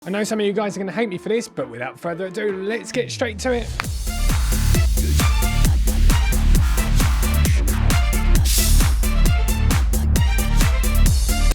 I know some of you guys are going to hate me for this, but without further ado, let's get straight to it.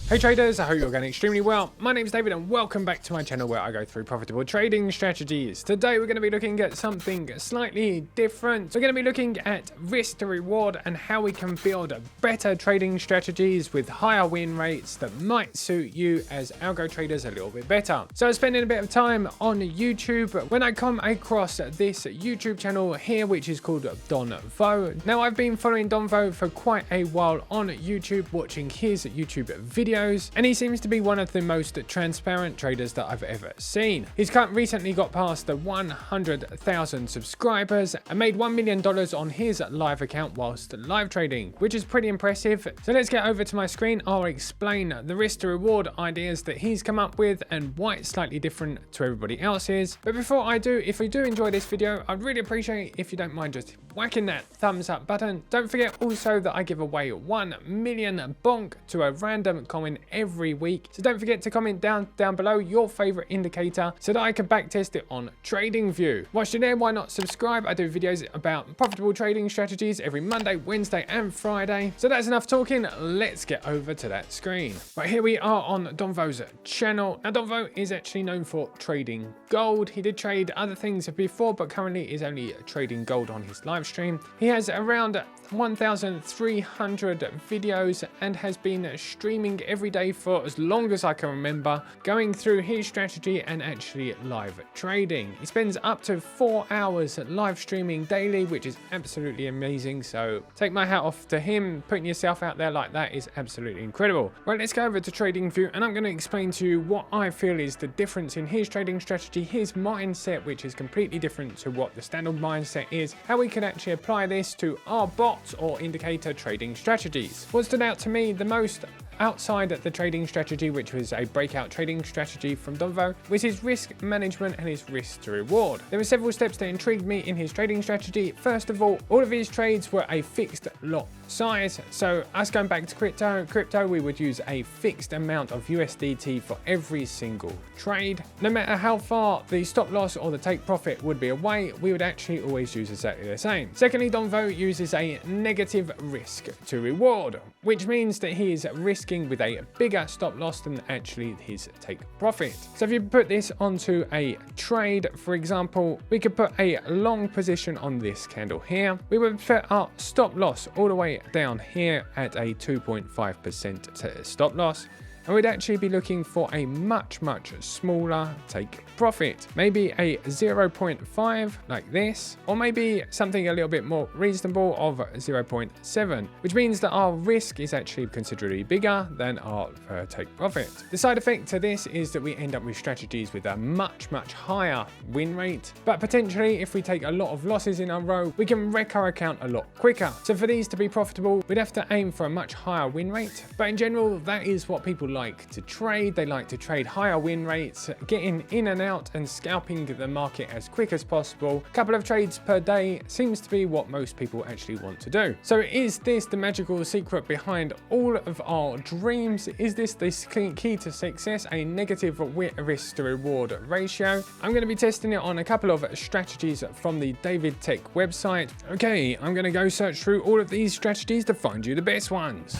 Hey traders, I hope you're going extremely well. My name is David and welcome back to my channel where I go through profitable trading strategies. Today we're going to be looking at something slightly different. We're going to be looking at risk to reward and how we can build better trading strategies with higher win rates that might suit you as algo traders a little bit better. So I was spending a bit of time on YouTube when I come across this YouTube channel here, which is called Donvo. Now I've been following Donvo for quite a while on YouTube, watching his YouTube videos. And he seems to be one of the most transparent traders that I've ever seen. He's recently got past the 100,000 subscribers and made $1 million on his live account whilst live trading, which is pretty impressive. So let's get over to my screen. I'll explain the risk to reward ideas that he's come up with and why it's slightly different to everybody else's. But before I do, if you do enjoy this video, I'd really appreciate if you don't mind just whacking that thumbs up button. Don't forget also that I give away 1 million bonk to a random comment every week, so don't forget to comment down below your favorite indicator so that I can backtest it on Tradingview. Whilst you're there, why not subscribe? I do videos about profitable trading strategies every Monday, Wednesday and Friday. So that's enough talking, let's get over to that screen. Right, here we are on Donvo's channel. Now Donvo is actually known for trading gold. He did trade other things before, but currently is only trading gold on his live stream. He has around 1,300 videos and has been streaming every day for as long as I can remember, going through his strategy and actually live trading. He spends up to 4 hours live streaming daily, which is absolutely amazing. So take my hat off to him. Putting yourself out there like that is absolutely incredible. Right, let's go over to Tradingview and I'm going to explain to you what I feel is the difference in his trading strategy, his mindset, which is completely different to what the standard mindset is, how we can actually apply this to our bot or indicator trading strategies. What stood out to me the most outside the trading strategy, which was a breakout trading strategy from Donvo, was his risk management and his risk to reward. There were several steps that intrigued me in his trading strategy. First of all of his trades were a fixed lot size. So us going back to crypto, we would use a fixed amount of USDT for every single trade. No matter how far the stop loss or the take profit would be away, we would actually always use exactly the same. Secondly, Donvo uses a negative risk to reward, which means that he is risking with a bigger stop loss than actually his take profit. So if you put this onto a trade, for example, we could put a long position on this candle here. We would put our stop loss all the way down here at a 2.5% stop loss. And we'd actually be looking for a much smaller take profit, maybe a 0.5 like this, or maybe something a little bit more reasonable of 0.7, which means that our risk is actually considerably bigger than our take profit. The side effect to this is that we end up with strategies with a much higher win rate, but potentially if we take a lot of losses in a row, we can wreck our account a lot quicker. So for these to be profitable, we'd have to aim for a much higher win rate, but in general, that is what people like to trade. They like to trade higher win rates, getting in and out and scalping the market as quick as possible. A couple of trades per day seems to be what most people actually want to do. So is this the magical secret behind all of our dreams? Is this the key to success, a negative risk to reward ratio? I'm going to be testing it on a couple of strategies from the David Tech website. Okay, I'm going to go search through all of these strategies to find you the best ones.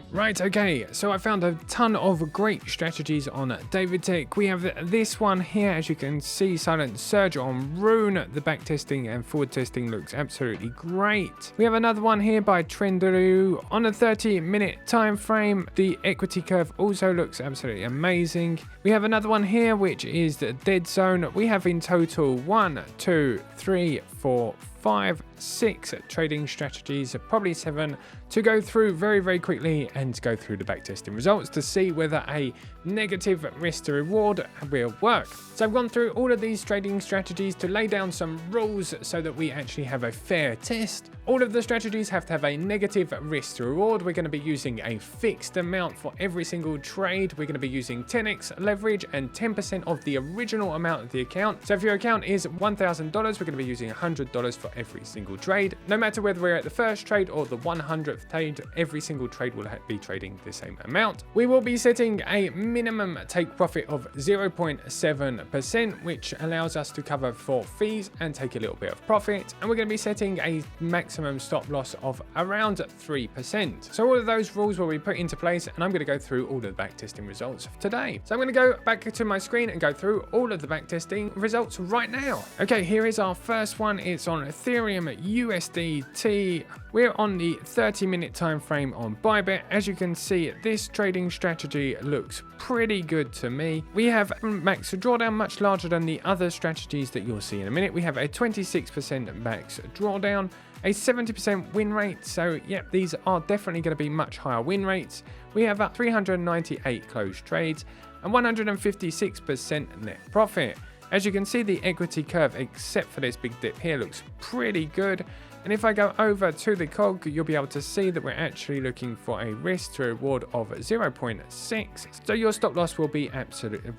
Right, okay, so I found a ton of great strategies on David Tech. We have this one here, as you can see, Silent Surge on Rune. The backtesting and forward testing looks absolutely great. We have another one here by Tradingview on a 30-minute time frame. The equity curve also looks absolutely amazing. We have another one here, which is the Dead Zone. We have in total 1, 2, 3, 4, 5, 6 trading strategies, probably 7, to go through very quickly and go through the backtesting results to see whether a negative risk to reward will work. So I've gone through all of these trading strategies to lay down some rules so that we actually have a fair test All of the strategies have to have a negative risk to reward. We're going to be using a fixed amount for every single trade. We're going to be using 10x leverage and 10% of the original amount of the account. So if your account is $1,000, we're going to be using $100 for every single trade. No matter whether we're at the first trade or the 100th trade, every single trade will be trading the same amount. We will be setting a minimum take profit of 0.7%, which allows us to cover for fees and take a little bit of profit. And we're going to be setting a maximum stop loss of around 3%. So all of those rules will be put into place, and I'm going to go through all of the backtesting results today. So I'm going to go back to my screen and go through all of the backtesting results right now. Okay, here is our first one. It's on Ethereum USDT. We're on the 30-minute time frame on Bybit. As you can see, this trading strategy looks pretty good to me. We have max drawdown much larger than the other strategies that you'll see in a minute. We have a 26% max drawdown, a 70% win rate. So yeah, these are definitely going to be much higher win rates. We have 398 closed trades and 156% net profit. As you can see, the equity curve, except for this big dip here, looks pretty good. And if I go over to the cog, you'll be able to see that we're actually looking for a risk to reward of 0.6. So your stop loss will be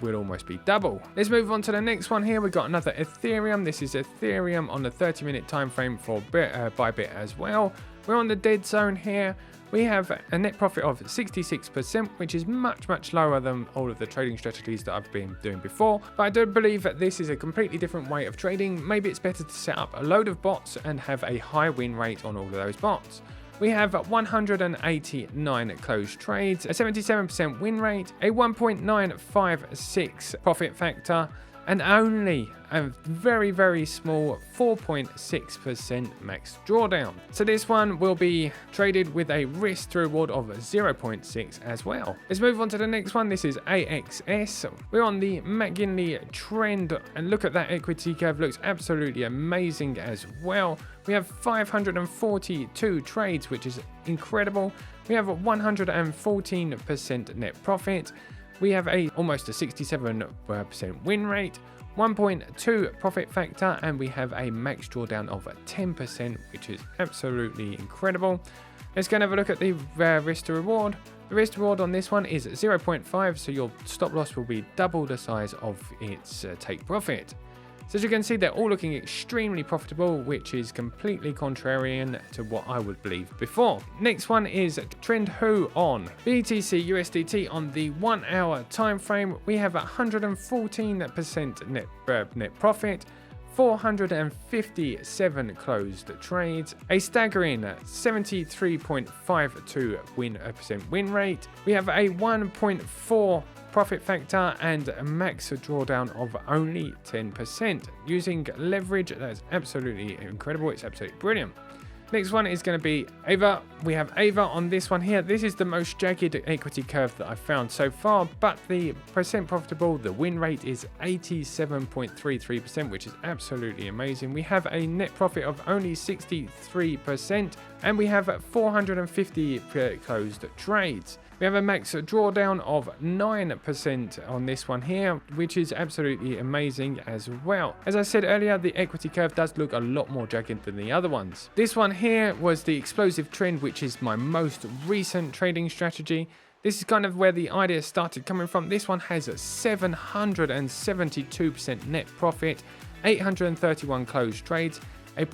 will almost be double. Let's move on to the next one here. We've got another Ethereum. This is Ethereum on the 30-minute time frame for Bybit as well. We're on the dead zone here. We have a net profit of 66%, which is much lower than all of the trading strategies that I've been doing before. But I do believe that this is a completely different way of trading. Maybe it's better to set up a load of bots and have a high win rate on all of those bots. We have 189 closed trades, a 77% win rate, a 1.956 profit factor, and only a very small 4.6% max drawdown. So this one will be traded with a risk to reward of 0.6 as well. Let's move on to the next one. This is AXS. We're on the McGinley trend, and look at that equity curve. Looks absolutely amazing as well. We have 542 trades, which is incredible. We have a 114% net profit. We have almost a 67% win rate, 1.2 profit factor, and we have a max drawdown of 10%, which is absolutely incredible. Let's go and have a look at the risk to reward. The risk to reward on this one is 0.5, so your stop loss will be double the size of its take profit. So as you can see, they're all looking extremely profitable, which is completely contrarian to what I would believe before. Next one is Tradingview on BTC USDT on the 1 hour time frame. We have 114% net profit, 457 closed trades, a staggering 73.52% win rate. We have a 1.4 profit factor and a max drawdown of only 10%. Using leverage, that's absolutely incredible. It's absolutely brilliant. Next one is going to be Ava. We have Ava on this one here. This is the most jagged equity curve that I've found so far, but the percent profitable, the win rate is 87.33%, which is absolutely amazing. We have a net profit of only 63%, and we have 450 closed trades. We have a max drawdown of 9% on this one here, which is absolutely amazing as well. As I said earlier, the equity curve does look a lot more jagged than the other ones. This one here was the explosive trend, which is my most recent trading strategy. This is kind of where the idea started coming from. This one has a 772% net profit, 831 closed trades, a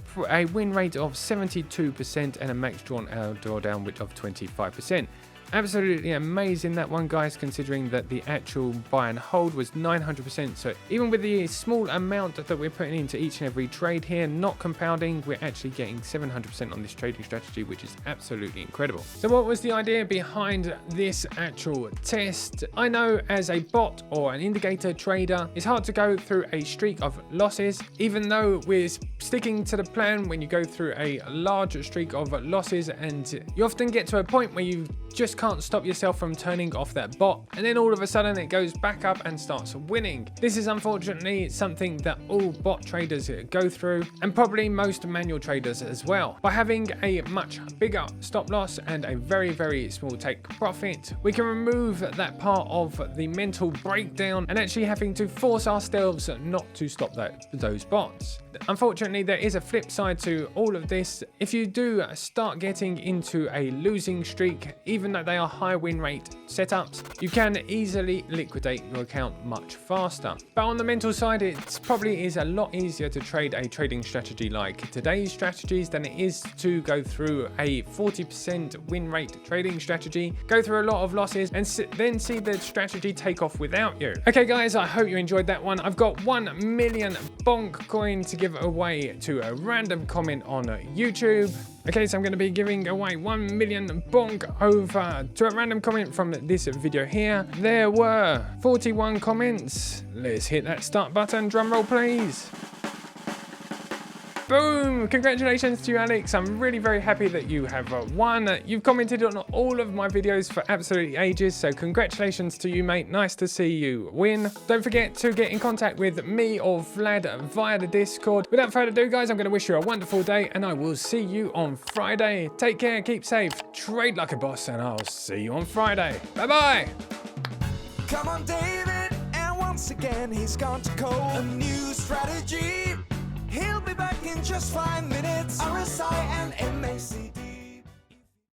win rate of 72%, and a max drawdown which of 25%. Absolutely amazing, that one, guys, considering that the actual buy and hold was 900%. So even with the small amount that we're putting into each and every trade here, not compounding, we're actually getting 700% on this trading strategy, which is absolutely incredible. So what was the idea behind this actual test? I know as a bot or an indicator trader, it's hard to go through a streak of losses, even though we're sticking to the plan. When you go through a large streak of losses, and you often get to a point where you just can't stop yourself from turning off that bot, and then all of a sudden it goes back up and starts winning. This is unfortunately something that all bot traders go through, and probably most manual traders as well. By having a much bigger stop loss and a very small take profit, we can remove that part of the mental breakdown and actually having to force ourselves not to stop those bots. unfortunately, there is a flip side to all of this. If you do start getting into a losing streak, even though they are high win rate setups, you can easily liquidate your account much faster. But on the mental side, it probably is a lot easier to trade a trading strategy like today's strategies than it is to go through a 40% win rate trading strategy, go through a lot of losses, and then see the strategy take off without you. Okay guys, I hope you enjoyed that one. I've got 1 million bonk coin to give away to a random comment on YouTube. Okay, so I'm going to be giving away 1 million bonk over to a random comment from this video here. There were 41 comments. Let's hit that start button. Drum roll, please. Boom! Congratulations to you, Alex. I'm really very happy that you have won. You've commented on all of my videos for absolutely ages, so congratulations to you, mate. Nice to see you win. Don't forget to get in contact with me or Vlad via the Discord. Without further ado, guys, I'm going to wish you a wonderful day, and I will see you on Friday. Take care, keep safe, trade like a boss, and I'll see you on Friday. Bye-bye! Come on, David, and once again he's gone to code a new strategy. He'll be back in just 5 minutes. RSI and MACD.